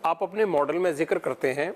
आप अपने मॉडल में जिक्र करते हैं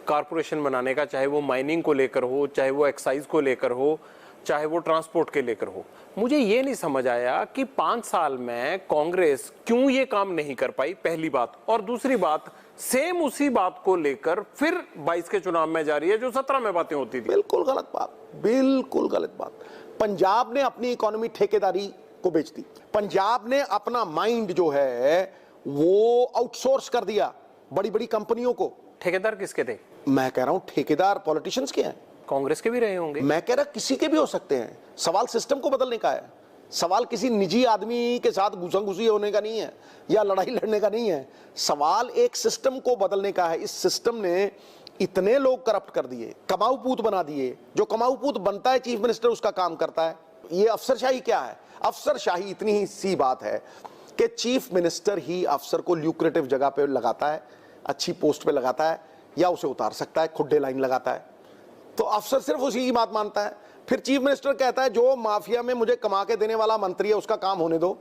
कारपोरेशन बनाने का, चाहे वो माइनिंग को लेकर हो, चाहे वो एक्साइज को लेकर हो, चाहे वो ट्रांसपोर्ट के लेकर हो। मुझे ये नहीं समझ आया कि 5 साल में कांग्रेस क्यों ये काम नहीं कर पाई, पहली बात। और दूसरी बात, सेम उसी बात को लेकर फिर 22 के चुनाव में जा रही है जो 17 में बातें होती थी। बिल्कुल गलत बात, बिल्कुल गलत बात। पंजाब ने अपनी इकोनॉमी ठेकेदारी को बेच दी। पंजाब ने अपना माइंड जो है वो आउटसोर्स कर दिया बड़ी बड़ी कंपनियों को। ठेकेदार किसके थे? मैं कह रहा हूं ठेकेदार पॉलिटिशियंस के हैं। कांग्रेस के भी रहे होंगे। मैं कह रहा किसी के भी हो सकते हैं। सवाल सिस्टम को बदलने का है, सवाल किसी निजी आदमी के साथ घुसा-घुसी होने का नहीं है या लड़ाई लड़ने का नहीं है। सवाल एक सिस्टम को बदलने का है। इस सिस्टम ने इतने लोग करप्ट कर दिए, कमाऊपूत बना दिए। जो कमाऊपूत बनता है चीफ मिनिस्टर उसका काम करता है। ये अफसरशाही क्या है? अफसरशाही इतनी ही सी बात है कि चीफ मिनिस्टर ही अफसर को ल्यूक्रेटिव जगह पे लगाता है, अच्छी पोस्ट पे लगाता है, या उसे उतार सकता है, खुड्डे लाइन लगाता है। तो अफसर सिर्फ उसी की बात मानता है। फिर चीफ मिनिस्टर कहता है जो माफिया में मुझे कमा के देने वाला मंत्री है उसका काम होने दो,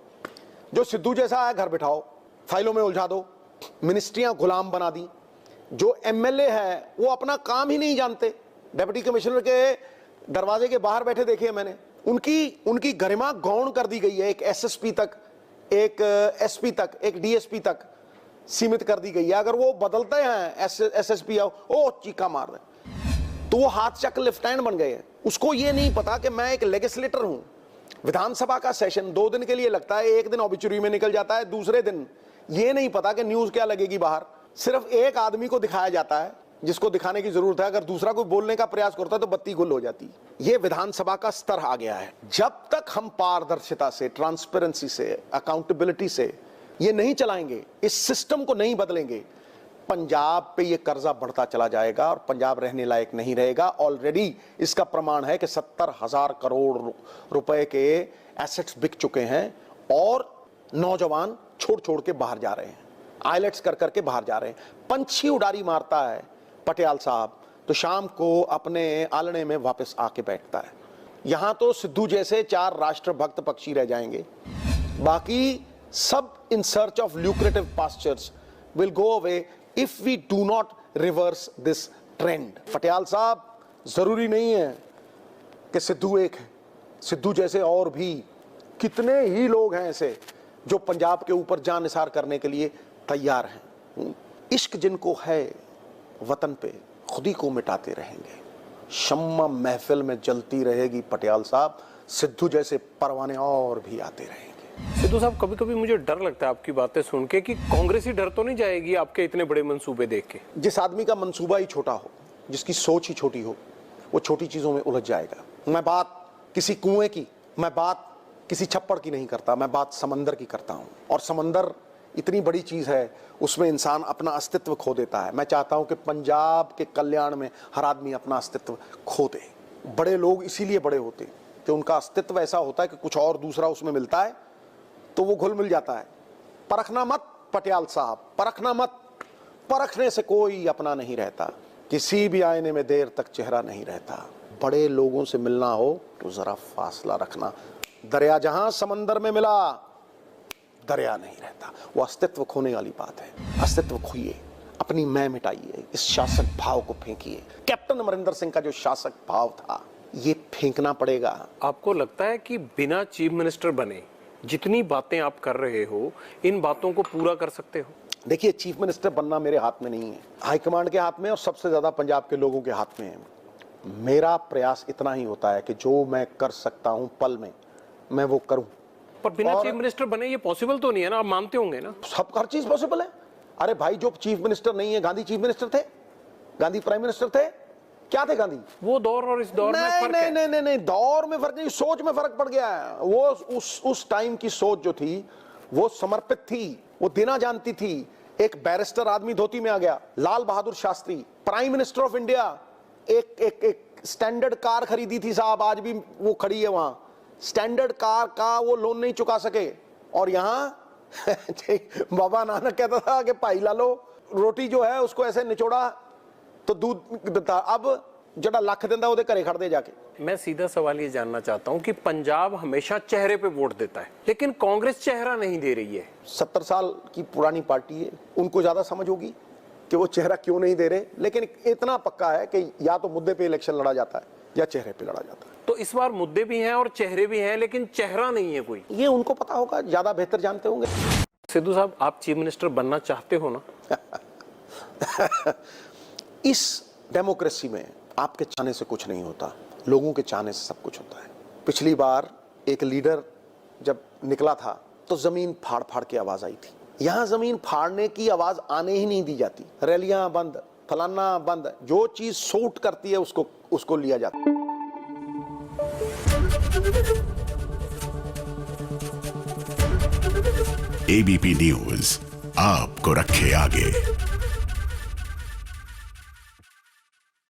जो सिद्धू जैसा है घर बिठाओ, फाइलों में उलझा दो। मिनिस्ट्रियां गुलाम बना दी। जो एमएलए है वो अपना काम ही नहीं जानते। डिप्टी कमिश्नर के दरवाजे के बाहर बैठे देखे मैंने, उनकी गरिमा गौण कर दी गई है। एक एसएसपी तक, एक एसपी तक, एक डीएसपी तक सीमित कर दी गई है। अगर वो बदलते हैं एसएसपी ओ चीका मार दे, तो वो हाथ चक लेफ्टिनेंट बन गए हैं। उसको ये नहीं पता कि मैं एक लेजिस्लेटर हूं। विधानसभा का सेशन 2 दिन के लिए लगता है, एक दिन ऑबिचुरी में निकल जाता है, दूसरे दिन ये नहीं पता कि न्यूज क्या लगेगी बाहर। सिर्फ एक आदमी को दिखाया जाता है जिसको दिखाने की जरूरत है। अगर दूसरा कोई बोलने का प्रयास करता है तो बत्ती गुल हो जाती। ये विधानसभा का स्तर आ गया है। जब तक हम पारदर्शिता से, ट्रांसपेरेंसी से, अकाउंटेबिलिटी से ये नहीं चलाएंगे, इस सिस्टम को नहीं बदलेंगे, पंजाब पे ये कर्जा बढ़ता चला जाएगा और पंजाब रहने लायक नहीं रहेगा। ऑलरेडी इसका प्रमाण है कि 70,000 करोड़ रुपए के एसेट्स बिक चुके हैं और नौजवान छोड़ छोड़ के बाहर जा रहे हैं, आइलेट्स कर करके बाहर जा रहे हैं। पंछी उड़ारी मारता है पटियाल साहब तो शाम को अपने आलने में वापस आके बैठता है। यहां तो सिद्धू जैसे 4 राष्ट्रभक्त पक्षी रह जाएंगे, बाकी सब in search of lucrative pastures will go away if we do not reverse this trend. Patial साहब, जरूरी नहीं है कि सिद्धू एक है। सिद्धू जैसे और भी कितने ही लोग हैं ऐसे जो पंजाब के ऊपर जान निसार करने के लिए तैयार हैं। इश्क जिनको है वतन पे खुद ही को मिटाते रहेंगे। शम्मा महफिल में जलती रहेगी पटियाल साहब, सिद्धू जैसे परवाने और भी आते रहेंगे। सिद्धू साहब, कभी कभी मुझे डर लगता है आपकी बातें सुन के कि कांग्रेस ही डर तो नहीं जाएगी आपके इतने बड़े मंसूबे देख के। जिस आदमी का मंसूबा ही छोटा हो, जिसकी सोच ही छोटी हो, वो छोटी चीजों में उलझ जाएगा। मैं बात किसी कुएं की, मैं बात किसी छप्पड़ की नहीं करता, मैं बात समंदर की करता हूं। और समंदर इतनी बड़ी चीज है, उसमें इंसान अपना अस्तित्व खो देता है। मैं चाहता हूं कि पंजाब के कल्याण में हर आदमी अपना अस्तित्व खो दे। बड़े लोग इसीलिए बड़े होते कि उनका अस्तित्व ऐसा होता है कि कुछ और दूसरा उसमें मिलता है तो वो घुल मिल जाता है। परखना मत पटियाल साहब, परखना मत। परखने से कोई अपना नहीं रहता, किसी भी आईने में देर तक चेहरा नहीं रहता। बड़े लोगों से मिलना हो तो जरा फासला रखना। दरिया जहां समंदर में मिला, दरिया नहीं रहता। वो अस्तित्व खोने वाली बात है। अस्तित्व खोइए, अपनी मैं मिटाइए, इस शासक भाव को फेंकिए। कैप्टन अमरिंदर सिंह का जो शासक भाव था, ये फेंकना पड़ेगा। आपको लगता है कि बिना चीफ मिनिस्टर बने जितनी बातें आप कर रहे हो, इन बातों को पूरा कर सकते हो? देखिए, चीफ मिनिस्टर बनना मेरे हाथ में नहीं है, हाईकमांड के हाथ में और सबसे ज्यादा पंजाब के लोगों के हाथ में है। मेरा प्रयास इतना ही होता है कि जो मैं कर सकता हूं पल में, मैं वो करूं। पर बिना चीफ मिनिस्टर बने ये पॉसिबल तो नहीं है ना, आप मानते होंगे ना? सब हर चीज पॉसिबल है। अरे भाई, जो चीफ मिनिस्टर नहीं है, गांधी चीफ मिनिस्टर थे, गांधी प्राइम मिनिस्टर थे, क्या थे गांधी? वो दौर और इस दौर में फर्क है। नहीं, दौर में फर्क नहीं, सोच में फर्क पड़ गया है। वो उस टाइम की सोच जो थी वो समर्पित थी, वो देना जानती थी। एक बैरिस्टर आदमी धोती में आ गया, Lal Bahadur Shastri, prime minister of India, एक स्टैंडर्ड कार खरीदी थी साहब, आज भी वो खड़ी है वहां। स्टैंडर्ड कार का वो लोन नहीं चुका सके, और यहां बाबा नानक कहता था कि भाई लालो, रोटी जो है उसको ऐसे निचोड़ा तो दूध देता, अब जड़ा लख देंदा ओदे घरे खड़दे जाके। मैं सीधा सवाल ये जानना चाहता हूं कि पंजाब हमेशा चेहरे पे वोट देता है, लेकिन कांग्रेस चेहरा नहीं दे रही है। 70 साल की पुरानी पार्टी है, उनको ज्यादा समझ होगी। कि वो चेहरा क्यों नहीं दे रहे, लेकिन इतना पक्का है कि या तो मुद्दे पे इलेक्शन लड़ा जाता है या चेहरे पे लड़ा जाता है। तो इस बार मुद्दे भी हैं और चेहरे भी हैं, लेकिन चेहरा नहीं है कोई। ये उनको पता होगा, ज्यादा बेहतर जानते होंगे। सिद्धू साहब, आप चीफ मिनिस्टर बनना चाहते हो ना? इस डेमोक्रेसी में आपके चाहने से कुछ नहीं होता, लोगों के चाहने से सब कुछ होता है। पिछली बार एक लीडर जब निकला था तो जमीन फाड़ फाड़ के आवाज आई थी। यहां जमीन फाड़ने की आवाज आने ही नहीं दी जाती। रैलियां बंद, फलाना बंद, जो चीज सूट करती है उसको लिया जाता है। एबीपी न्यूज आपको रखे आगे।